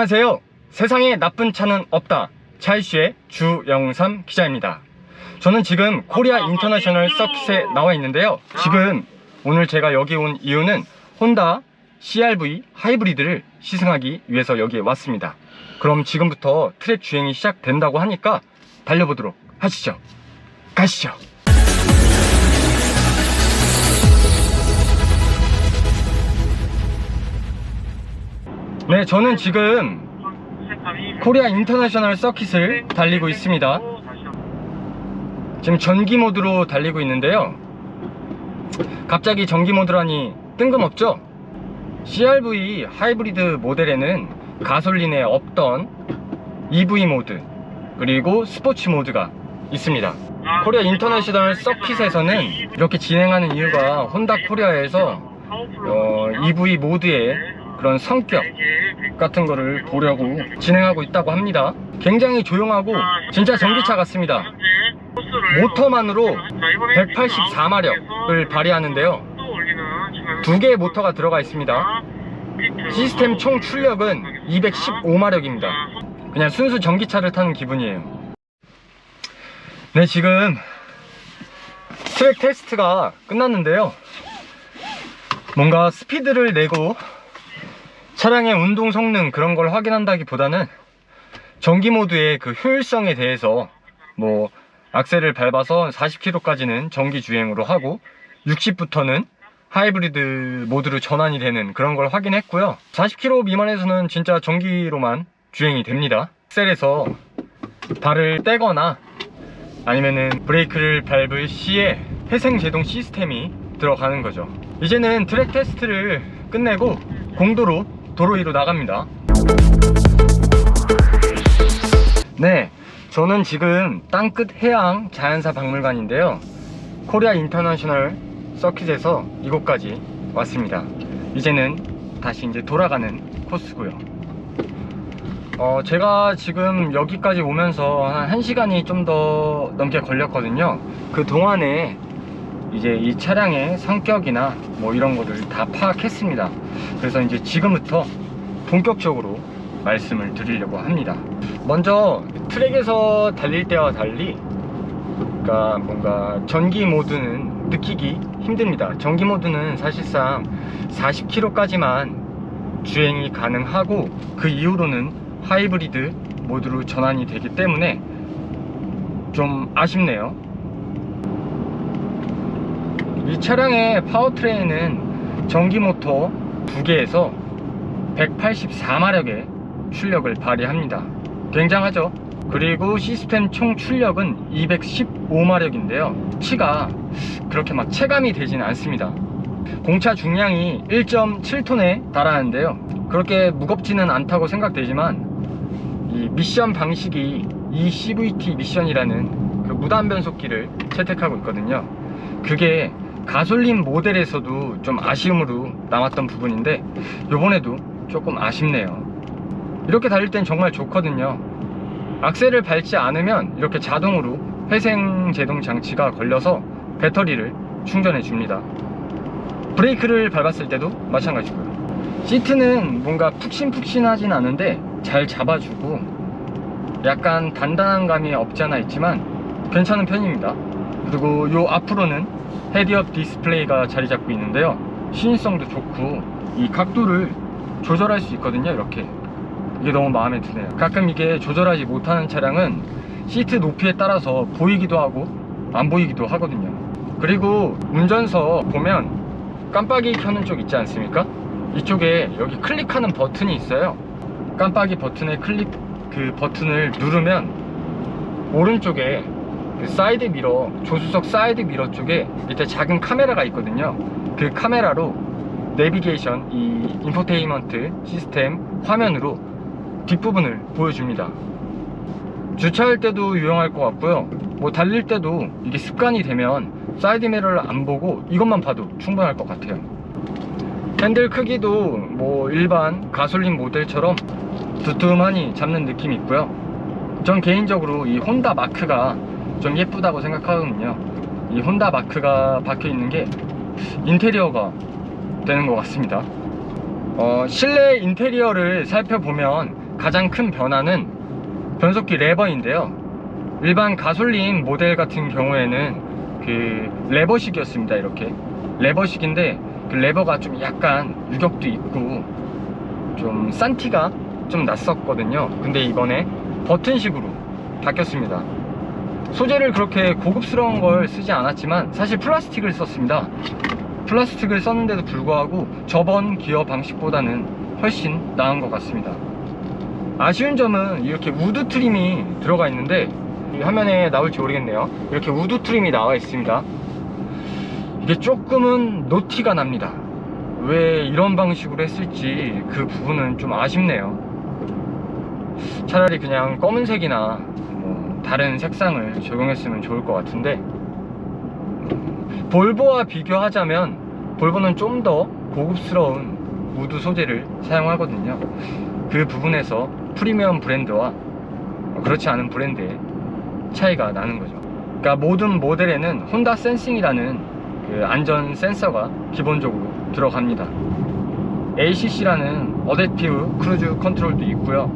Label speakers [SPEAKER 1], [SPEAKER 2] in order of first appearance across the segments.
[SPEAKER 1] 안녕하세요. 세상에 나쁜 차는 없다. 차이슈의 주영삼 기자입니다. 저는 지금 코리아 인터내셔널 서킷에 나와 있는데요. 지금 오늘 제가 여기 온 이유는 혼다 CR-V 하이브리드를 시승하기 위해서 여기에 왔습니다. 그럼 지금부터 트랙 주행이 시작된다고 하니까 달려보도록 하시죠. 가시죠. 네, 저는 지금 코리아 인터내셔널 서킷을 달리고 있습니다. 지금 전기 모드로 달리고 있는데요. 갑자기 전기 모드라니 뜬금없죠? CR-V 하이브리드 모델에는 가솔린에 없던 EV 모드 그리고 스포츠 모드가 있습니다. 코리아 인터내셔널 서킷에서는 이렇게 진행하는 이유가 혼다 코리아에서 EV 모드의 그런 성격 같은 거를 보려고 진행하고 있다고 합니다. 굉장히 조용하고 진짜 전기차 같습니다. 모터만으로 184마력을 발휘하는데요. 두 개의 모터가 들어가 있습니다. 시스템 총 출력은 215마력입니다. 그냥 순수 전기차를 타는 기분이에요. 네, 지금 트랙 테스트가 끝났는데요. 뭔가 스피드를 내고 차량의 운동 성능 그런 걸 확인한다기보다는 전기 모드의 그 효율성에 대해서 뭐 악셀을 밟아서 40km까지는 전기 주행으로 하고 60부터는 하이브리드 모드로 전환이 되는 그런 걸 확인했고요. 40km 미만에서는 진짜 전기로만 주행이 됩니다. 악셀에서 발을 떼거나 아니면은 브레이크를 밟을 시에 회생 제동 시스템이 들어가는 거죠. 이제는 트랙 테스트를 끝내고 공도로 도로 위로 나갑니다. 네, 저는 지금 땅끝 해양 자연사 박물관인데요. 코리아 인터내셔널 서킷에서 이곳까지 왔습니다. 이제는 다시 이제 돌아가는 코스고요. 제가 지금 여기까지 오면서 한 1시간이 좀 더 넘게 걸렸거든요. 그 동안에 이제 이 차량의 성격이나 뭐 이런 거를 다 파악했습니다. 그래서 이제 지금부터 본격적으로 말씀을 드리려고 합니다. 먼저 트랙에서 달릴 때와 달리 그러니까 뭔가 전기 모드는 느끼기 힘듭니다. 전기 모드는 사실상 40km까지만 주행이 가능하고 그 이후로는 하이브리드 모드로 전환이 되기 때문에 좀 아쉽네요. 이 차량의 파워트레인은 전기 모터 2개에서 184마력의 출력을 발휘합니다. 굉장하죠? 그리고 시스템 총 출력은 215마력인데요 치가 그렇게 막 체감이 되진 않습니다. 공차 중량이 1.7톤에 달하는데요 그렇게 무겁지는 않다고 생각되지만 이 미션 방식이 eCVT 미션이라는 그 무단 변속기를 채택하고 있거든요. 그게 가솔린 모델에서도 좀 아쉬움으로 남았던 부분인데 요번에도 조금 아쉽네요. 이렇게 달릴 땐 정말 좋거든요. 악셀을 밟지 않으면 이렇게 자동으로 회생 제동 장치가 걸려서 배터리를 충전해 줍니다. 브레이크를 밟았을 때도 마찬가지고요. 시트는 뭔가 푹신푹신하진 않은데 잘 잡아주고 약간 단단한 감이 없지 않아 있지만 괜찮은 편입니다. 그리고 요 앞으로는 헤드업 디스플레이가 자리 잡고 있는데요 시인성도 좋고 이 각도를 조절할 수 있거든요. 이렇게 이게 너무 마음에 드네요. 가끔 이게 조절하지 못하는 차량은 시트 높이에 따라서 보이기도 하고 안 보이기도 하거든요. 그리고 운전석 보면 깜빡이 켜는 쪽 있지 않습니까? 이쪽에 여기 클릭하는 버튼이 있어요. 깜빡이 버튼에 그 버튼을 누르면 오른쪽에 그 사이드 미러, 조수석 사이드 미러 쪽에 밑에 작은 카메라가 있거든요. 그 카메라로 내비게이션, 이 인포테인먼트 시스템 화면으로 뒷부분을 보여줍니다. 주차할 때도 유용할 것 같고요. 뭐 달릴 때도 이게 습관이 되면 사이드 미러를 안 보고 이것만 봐도 충분할 것 같아요. 핸들 크기도 뭐 일반 가솔린 모델처럼 두툼하니 잡는 느낌이 있고요. 전 개인적으로 이 혼다 마크가 좀 예쁘다고 생각하거든요. 이 혼다 마크가 박혀 있는 게 인테리어가 되는 것 같습니다. 실내 인테리어를 살펴보면 가장 큰 변화는 변속기 레버인데요. 일반 가솔린 모델 같은 경우에는 그 레버식이었습니다. 이렇게 레버식인데 그 레버가 좀 약간 유격도 있고 좀 싼 티가 좀 났었거든요. 근데 이번에 버튼식으로 바뀌었습니다. 소재를 그렇게 고급스러운 걸 쓰지 않았지만 사실 플라스틱을 썼습니다. 플라스틱을 썼는데도 불구하고 저번 기어 방식보다는 훨씬 나은 것 같습니다. 아쉬운 점은 이렇게 우드 트림이 들어가 있는데 화면에 나올지 모르겠네요. 이렇게 우드 트림이 나와 있습니다. 이게 조금은 노티가 납니다. 왜 이런 방식으로 했을지 그 부분은 좀 아쉽네요. 차라리 그냥 검은색이나 뭐 다른 색상을 적용했으면 좋을 것 같은데, 볼보와 비교하자면 볼보는 좀 더 고급스러운 우드 소재를 사용하거든요. 그 부분에서 프리미엄 브랜드와 그렇지 않은 브랜드의 차이가 나는 거죠. 그러니까 모든 모델에는 혼다 센싱이라는 그 안전 센서가 기본적으로 들어갑니다. ACC라는 어댑티브 크루즈 컨트롤도 있고요.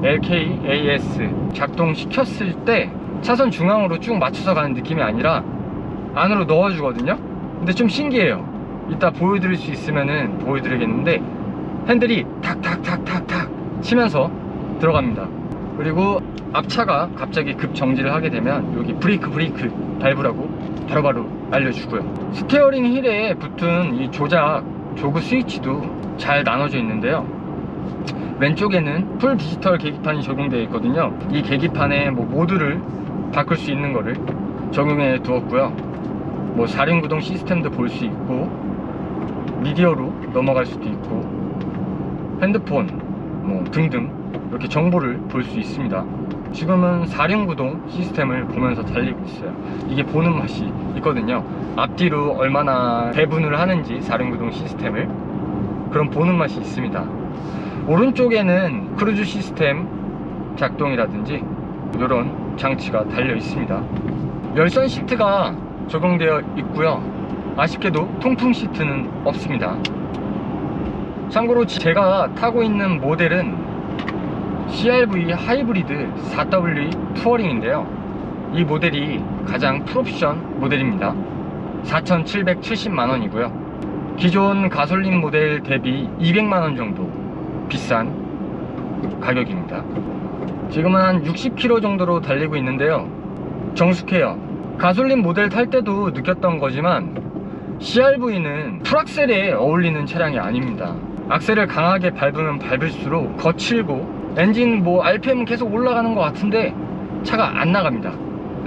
[SPEAKER 1] LKAS 작동시켰을 때 차선 중앙으로 쭉 맞춰서 가는 느낌이 아니라 안으로 넣어주거든요. 근데 좀 신기해요. 이따 보여드릴 수 있으면은 보여드리겠는데 핸들이 탁탁탁탁탁 치면서 들어갑니다. 그리고 앞차가 갑자기 급정지를 하게 되면 여기 브레이크 밟으라고 바로바로 알려주고요. 스티어링 휠에 붙은 이 조작 조그 스위치도 잘 나눠져 있는데요. 왼쪽에는 풀 디지털 계기판이 적용되어 있거든요. 이 계기판에 뭐 모드를 바꿀 수 있는 거를 적용해 두었고요. 뭐 4륜구동 시스템도 볼 수 있고 미디어로 넘어갈 수도 있고 핸드폰 뭐 등등 이렇게 정보를 볼 수 있습니다. 지금은 4륜구동 시스템을 보면서 달리고 있어요. 이게 보는 맛이 있거든요. 앞뒤로 얼마나 배분을 하는지 4륜구동 시스템을 그런 보는 맛이 있습니다. 오른쪽에는 크루즈 시스템 작동이라든지 이런 장치가 달려 있습니다. 열선 시트가 적용되어 있고요. 아쉽게도 통풍 시트는 없습니다. 참고로 제가 타고 있는 모델은 CR-V 하이브리드 4W 투어링인데요. 이 모델이 가장 풀옵션 모델입니다. 4,770만원이고요. 기존 가솔린 모델 대비 200만원 정도 비싼 가격입니다. 지금은 한 60km 정도로 달리고 있는데요. 정숙해요. 가솔린 모델 탈 때도 느꼈던 거지만 CR-V는 풀악셀에 어울리는 차량이 아닙니다. 악셀을 강하게 밟으면 밟을수록 거칠고 엔진 뭐 RPM은 계속 올라가는 것 같은데 차가 안 나갑니다.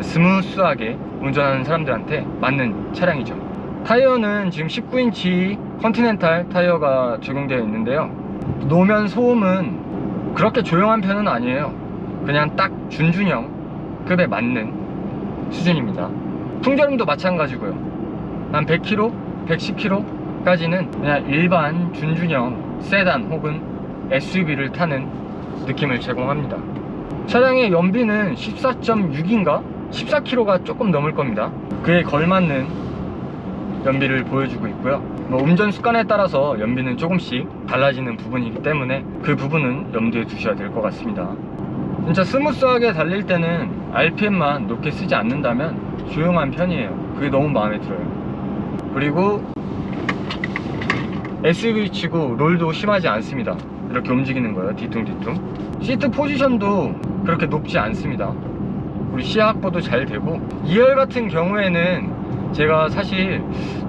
[SPEAKER 1] 스무스하게 운전하는 사람들한테 맞는 차량이죠. 타이어는 지금 19인치 컨티넨탈 타이어가 적용되어 있는데요. 노면 소음은 그렇게 조용한 편은 아니에요. 그냥 딱 준준형 급에 맞는 수준입니다. 풍절음도 마찬가지고요. 한 100km, 110km까지는 그냥 일반 준준형 세단 혹은 SUV를 타는 느낌을 제공합니다. 차량의 연비는 14.6인가? 14km가 조금 넘을 겁니다. 그에 걸맞는 연비를 보여주고 있고요. 뭐 운전 습관에 따라서 연비는 조금씩 달라지는 부분이기 때문에 그 부분은 염두에 두셔야 될 것 같습니다. 진짜 스무스하게 달릴 때는 RPM만 높게 쓰지 않는다면 조용한 편이에요. 그게 너무 마음에 들어요. 그리고 SUV치고 롤도 심하지 않습니다. 이렇게 움직이는 거예요. 뒤뚱뒤뚱. 시트 포지션도 그렇게 높지 않습니다. 우리 시야 확보도 잘 되고 2열 같은 경우에는 제가 사실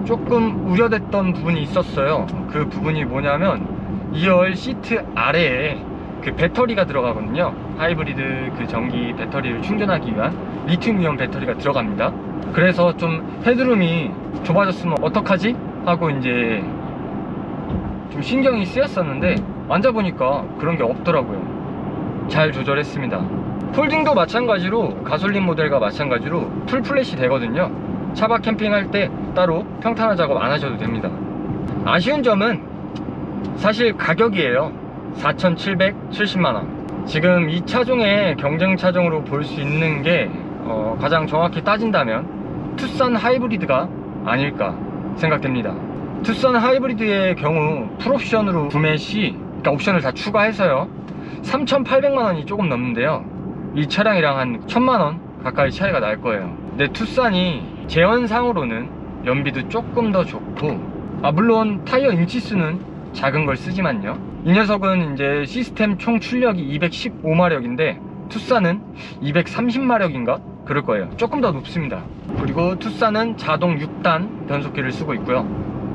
[SPEAKER 1] 조금 우려됐던 부분이 있었어요. 그 부분이 뭐냐면 2열 시트 아래에 그 배터리가 들어가거든요. 하이브리드 그 전기 배터리를 충전하기 위한 리튬이온 배터리가 들어갑니다. 그래서 좀 헤드룸이 좁아졌으면 어떡하지? 하고 이제 좀 신경이 쓰였었는데 앉아보니까 그런 게 없더라고요. 잘 조절했습니다. 폴딩도 마찬가지로 가솔린 모델과 마찬가지로 풀 플랫이 되거든요. 차박 캠핑할 때 따로 평탄화 작업 안 하셔도 됩니다. 아쉬운 점은 사실 가격이에요. 4,770만원. 지금 이 차종의 경쟁 차종으로 볼 수 있는 게 가장 정확히 따진다면 투싼 하이브리드가 아닐까 생각됩니다. 투싼 하이브리드의 경우 풀옵션으로 구매 시, 그러니까 옵션을 다 추가해서요, 3,800만 원이 조금 넘는데요. 이 차량이랑 한 1,000만 원 가까이 차이가 날 거예요. 근데 투싼이 재원상으로는 연비도 조금 더 좋고, 물론 타이어 인치수는 작은 걸 쓰지만요. 이 녀석은 이제 시스템 총 출력이 215마력인데 투싼은 230마력인가? 그럴 거예요. 조금 더 높습니다. 그리고 투싼은 자동 6단 변속기를 쓰고 있고요.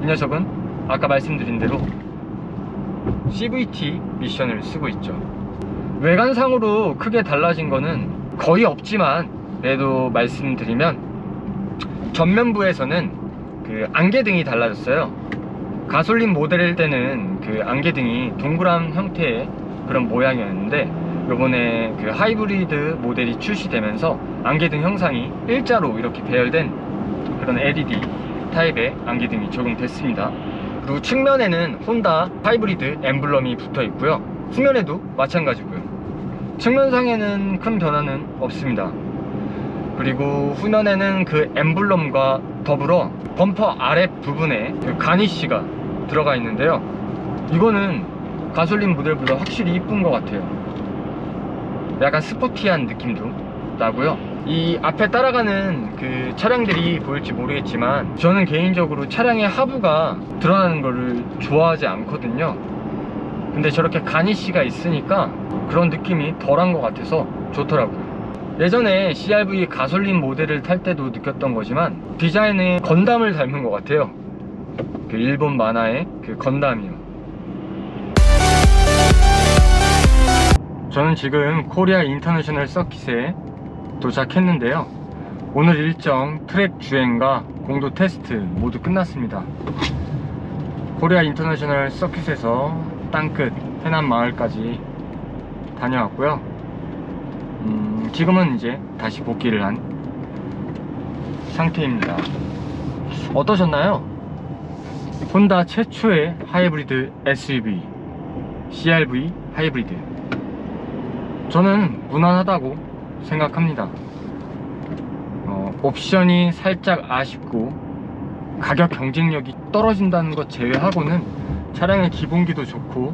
[SPEAKER 1] 이 녀석은 아까 말씀드린 대로 CVT 미션을 쓰고 있죠. 외관상으로 크게 달라진 거는 거의 없지만, 그래도 말씀드리면 전면부에서는 그 안개등이 달라졌어요. 가솔린 모델일 때는 그 안개등이 동그란 형태의 그런 모양이었는데, 요번에 그 하이브리드 모델이 출시되면서 안개등 형상이 일자로 이렇게 배열된 그런 LED 타입의 안개등이 적용됐습니다. 그리고 측면에는 혼다 하이브리드 엠블럼이 붙어 있고요. 후면에도 마찬가지고요. 측면상에는 큰 변화는 없습니다. 그리고 후면에는 그 엠블럼과 더불어 범퍼 아랫 부분에 그 가니쉬가 들어가 있는데요. 이거는 가솔린 모델보다 확실히 이쁜 것 같아요. 약간 스포티한 느낌도 나고요. 이 앞에 따라가는 그 차량들이 보일지 모르겠지만, 저는 개인적으로 차량의 하부가 드러나는 거를 좋아하지 않거든요. 근데 저렇게 가니쉬가 있으니까 그런 느낌이 덜한 것 같아서 좋더라고요. 예전에 CR-V 가솔린 모델을 탈 때도 느꼈던 거지만, 디자인은 건담을 닮은 것 같아요. 그 일본 만화의 그 건담이요. 저는 지금 코리아 인터내셔널 서킷에 도착했는데요. 오늘 일정 트랙 주행과 공도 테스트 모두 끝났습니다. 코리아 인터내셔널 서킷에서 땅끝 해남 마을까지 다녀왔고요. 지금은 이제 다시 복귀를 한 상태입니다. 어떠셨나요? 혼다 최초의 하이브리드 SUV CR-V 하이브리드, 저는 무난하다고 생각합니다. 옵션이 살짝 아쉽고 가격 경쟁력이 떨어진다는 것 제외하고는 차량의 기본기도 좋고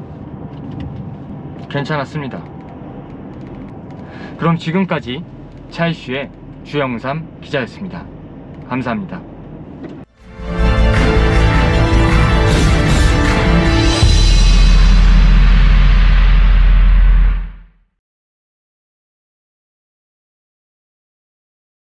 [SPEAKER 1] 괜찮았습니다. 그럼 지금까지 차 이슈의 주영삼 기자였습니다. 감사합니다.